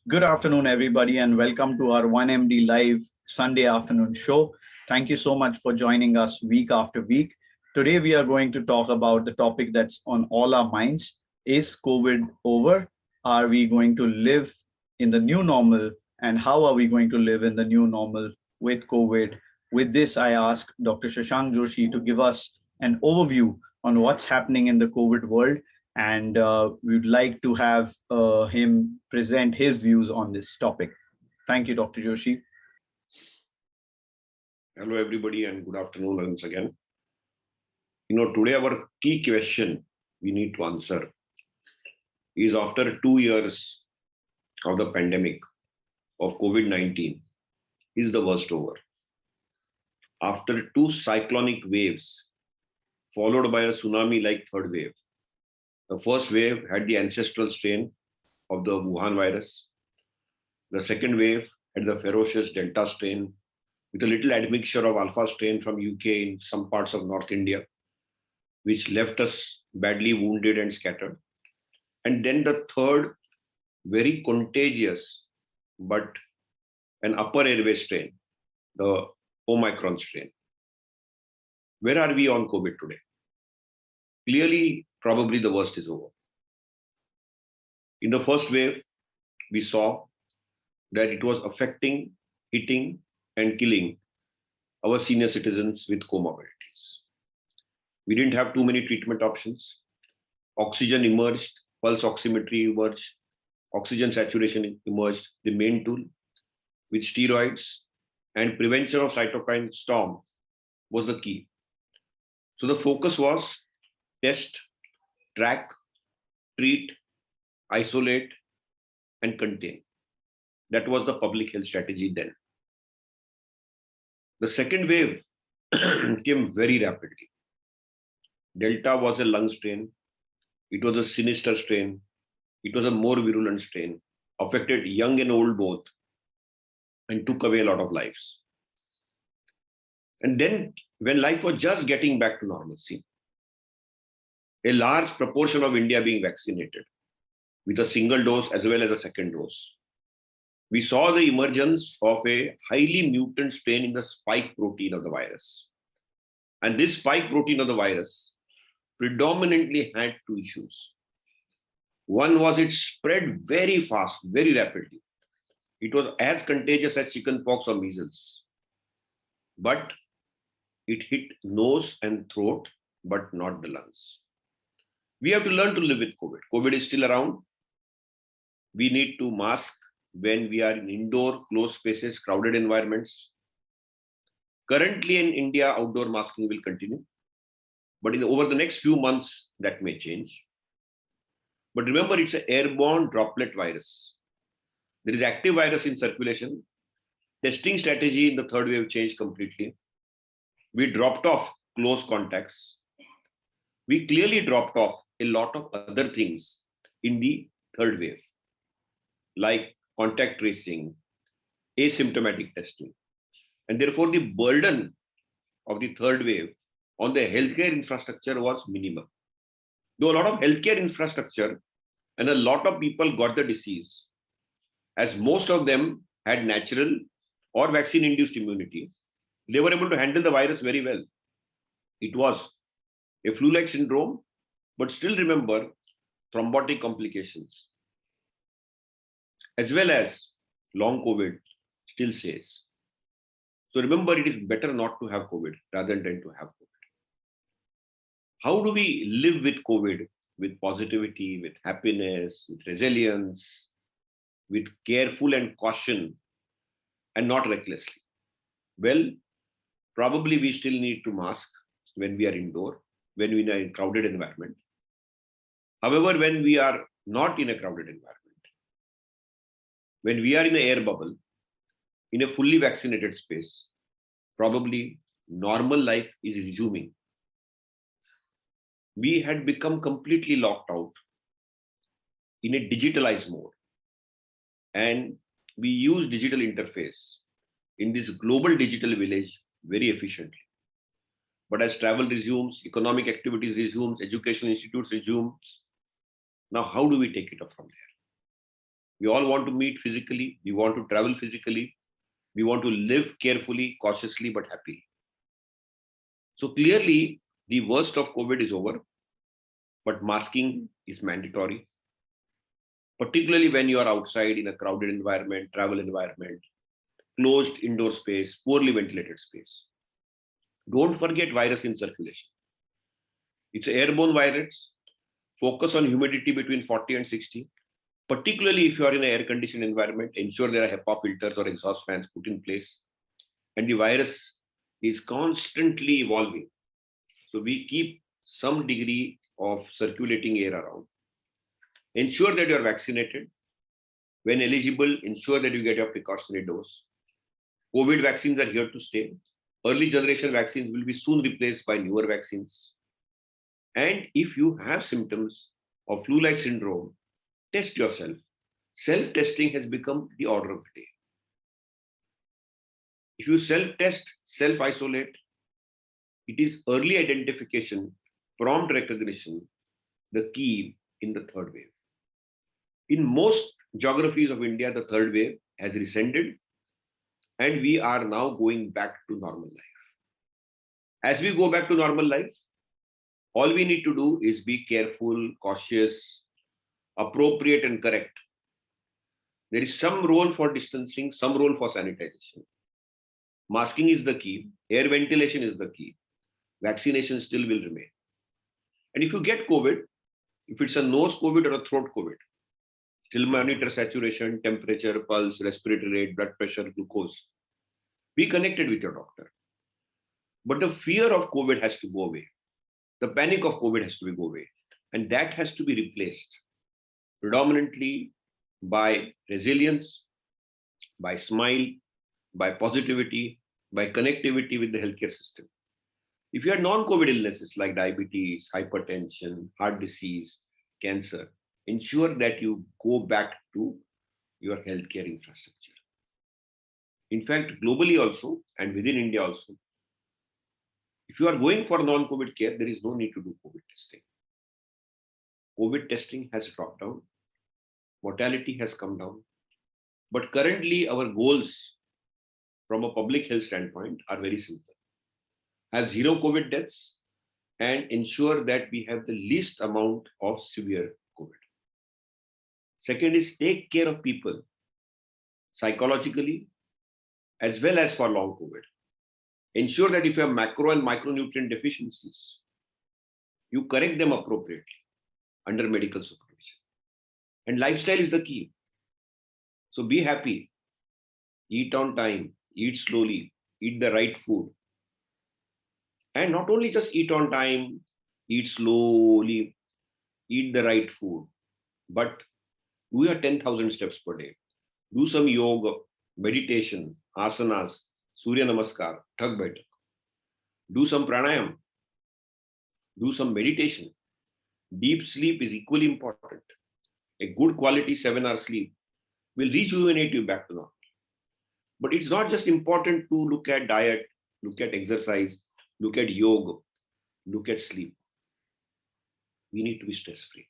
Good afternoon, everybody, and welcome to our 1MD Live Sunday afternoon show. Thank you so much for joining us week after week. Today, we are going to talk about the topic that's on all our minds. Is COVID over? Are we going to live in the new normal? And how are we going to live in the new normal with COVID? With this, I ask Dr. Shashank Joshi to give us an overview on what's happening in the COVID world, and we'd like to have him present his views on this topic. Thank you, Dr. Joshi. Hello, everybody, and good afternoon once again. Today our key question we need to answer is after 2 years of the pandemic of COVID-19, is the worst over? After two cyclonic waves, followed by a tsunami-like third wave, the first wave had the ancestral strain of the Wuhan virus. The second wave had the ferocious Delta strain with a little admixture of Alpha strain from UK in some parts of North India, which left us badly wounded and scattered. And then the third, very contagious, but an upper airway strain, the Omicron strain. Where are we on COVID today? Clearly, probably the worst is over. In the first wave, we saw that it was affecting, hitting, and killing our senior citizens with comorbidities. We didn't have too many treatment options. Oxygen emerged, pulse oximetry emerged, oxygen saturation emerged, the main tool, with steroids and prevention of cytokine storm was the key. So the focus was test, track, treat, isolate, and contain. That was the public health strategy then. The second wave came very rapidly. Delta was a lung strain. It was a sinister strain. It was a more virulent strain, affected young and old both, and took away a lot of lives. And then when life was just getting back to normalcy, a large proportion of India being vaccinated with a single dose as well as a second dose, we saw the emergence of a highly mutant strain in the spike protein of the virus. And this spike protein of the virus predominantly had two issues. One was it spread very fast, very rapidly. It was as contagious as chickenpox or measles, but it hit nose and throat, but not the lungs. We have to learn to live with COVID. COVID is still around. We need to mask when we are in indoor, closed spaces, crowded environments. Currently in India, outdoor masking will continue. But over the next few months, that may change. But remember, it's an airborne droplet virus. There is active virus in circulation. Testing strategy in the third wave changed completely. We dropped off close contacts. We clearly dropped off a lot of other things in the third wave, like contact tracing, asymptomatic testing. And therefore, the burden of the third wave on the healthcare infrastructure was minimal. Though a lot of healthcare infrastructure and a lot of people got the disease, as most of them had natural or vaccine-induced immunity, they were able to handle the virus very well. It was a flu-like syndrome, but still remember thrombotic complications, as well as long COVID still says. So remember, it is better not to have COVID rather than to have COVID. How do we live with COVID? With positivity, with happiness, with resilience, with careful and caution, and not recklessly? Well, probably we still need to mask when we are indoor, when we are in a crowded environment. However, when we are not in a crowded environment, when we are in an air bubble, in a fully vaccinated space, probably normal life is resuming. We had become completely locked out in a digitalized mode. And we use digital interface in this global digital village very efficiently. But as travel resumes, economic activities resumes, educational institutes resumes, now how do we take it up from there? We all want to meet physically. We want to travel physically. We want to live carefully, cautiously, but happily. So clearly, the worst of COVID is over, but masking is mandatory, particularly when you are outside in a crowded environment, travel environment, closed indoor space, poorly ventilated space. Don't forget virus in circulation. It's an airborne virus. Focus on humidity between 40 and 60. Particularly if you are in an air-conditioned environment, ensure there are HEPA filters or exhaust fans put in place. And the virus is constantly evolving. So we keep some degree of circulating air around. Ensure that you are vaccinated. When eligible, ensure that you get your precautionary dose. COVID vaccines are here to stay. Early generation vaccines will be soon replaced by newer vaccines. And if you have symptoms of flu-like syndrome, test yourself. Self-testing has become the order of the day. If you self-test, self-isolate, it is early identification, prompt recognition, the key in the third wave. In most geographies of India, the third wave has rescinded, and we are now going back to normal life. As we go back to normal life, all we need to do is be careful, cautious, appropriate, and correct. There is some role for distancing, some role for sanitization. Masking is the key. Air ventilation is the key. Vaccination still will remain. And if you get COVID, if it's a nose COVID or a throat COVID, still monitor saturation, temperature, pulse, respiratory rate, blood pressure, glucose. Be connected with your doctor. But the fear of COVID has to go away. The panic of COVID has to go away. And that has to be replaced predominantly by resilience, by smile, by positivity, by connectivity with the healthcare system. If you have non-COVID illnesses like diabetes, hypertension, heart disease, cancer, ensure that you go back to your healthcare infrastructure. In fact, globally also, and within India also, if you are going for non-COVID care, there is no need to do COVID testing. COVID testing has dropped down. Mortality has come down. But currently, our goals from a public health standpoint are very simple. Have zero COVID deaths and ensure that we have the least amount of severe COVID. Second is take care of people psychologically as well as for long COVID. Ensure that if you have macro and micronutrient deficiencies, you correct them appropriately under medical supervision. And lifestyle is the key. So be happy, eat on time, eat slowly, eat the right food. And not only just eat on time, eat slowly, eat the right food, but do your 10,000 steps per day. Do some yoga, meditation, asanas, Surya Namaskar, Thak Baitak. Do some pranayam. Do some meditation. Deep sleep is equally important. A good quality 7-hour sleep will rejuvenate you back to normal. But it's not just important to look at diet, look at exercise, look at yoga, look at sleep. We need to be stress-free.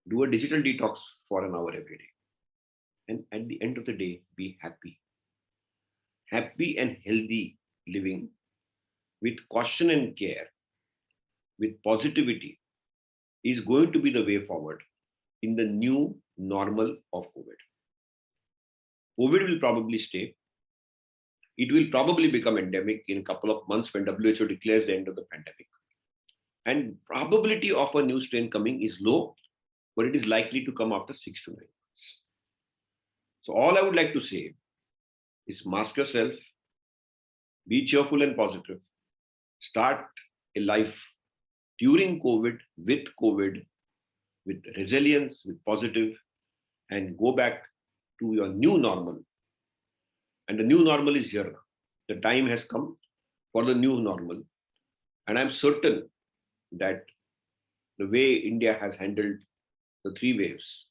Do a digital detox for an hour every day. And at the end of the day, be happy. Happy and healthy living with caution and care, with positivity, is going to be the way forward in the new normal of COVID. COVID will probably stay. It will probably become endemic in a couple of months when WHO declares the end of the pandemic. And probability of a new strain coming is low, but it is likely to come after 6 to 9 months. So all I would like to say is mask yourself, be cheerful and positive, start a life during COVID, with resilience, with positive, and go back to your new normal. And the new normal is here now. The time has come for the new normal. And I'm certain that the way India has handled the 3 waves,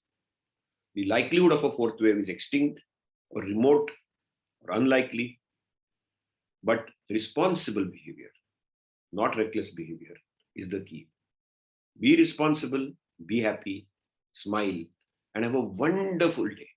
the likelihood of a 4th wave is extinct or remote or unlikely, but responsible behavior, not reckless behavior, is the key. Be responsible, be happy, smile, and have a wonderful day.